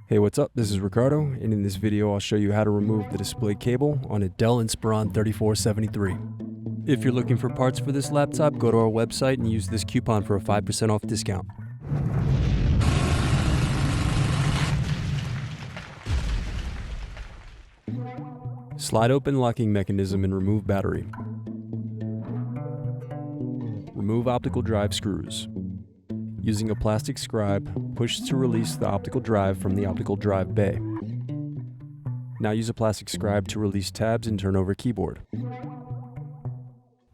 Hey, what's up? This is Ricardo, and in this video I'll show you how to remove the display cable on a Dell Inspiron 3473. If you're looking for parts for this laptop, go to our website and use this coupon for a 5% off discount. Slide open locking mechanism and remove battery. Remove optical drive screws. Using a plastic scribe, push to release the optical drive from the optical drive bay. Now use a plastic scribe to release tabs and turn over keyboard.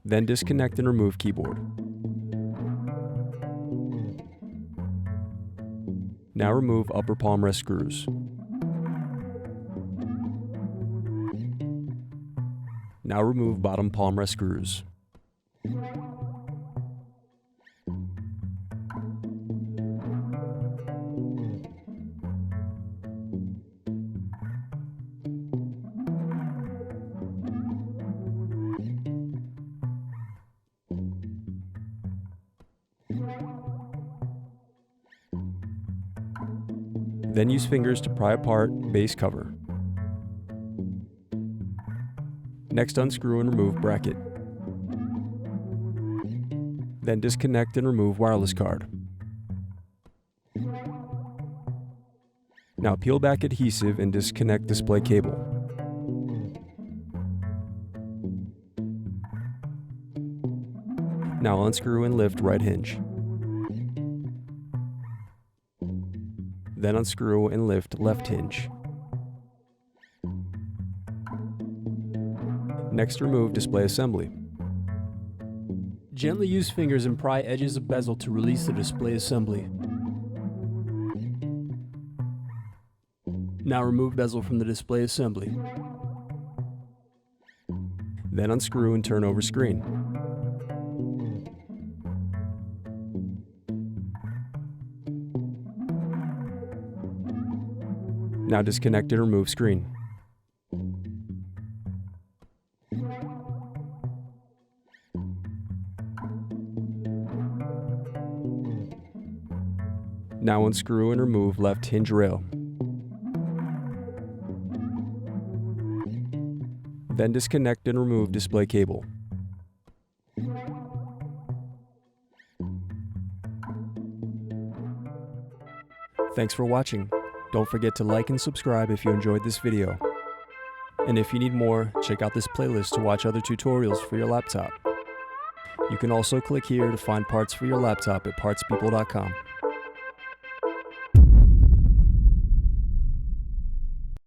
Then disconnect and remove keyboard. Now remove upper palm rest screws. Now remove bottom palm rest screws. Then use fingers to pry apart base cover. Next, unscrew and remove bracket. Then disconnect and remove wireless card. Now peel back adhesive and disconnect display cable. Now unscrew and lift right hinge. Then unscrew and lift left hinge. Next, remove display assembly. Gently use fingers and pry edges of bezel to release the display assembly. Now remove bezel from the display assembly. Then unscrew and turn over screen. Now disconnect and remove screen. Now unscrew and remove left hinge rail. Then disconnect and remove display cable. Thanks for watching. Don't forget to like and subscribe if you enjoyed this video. And if you need more, check out this playlist to watch other tutorials for your laptop. You can also click here to find parts for your laptop at partspeople.com.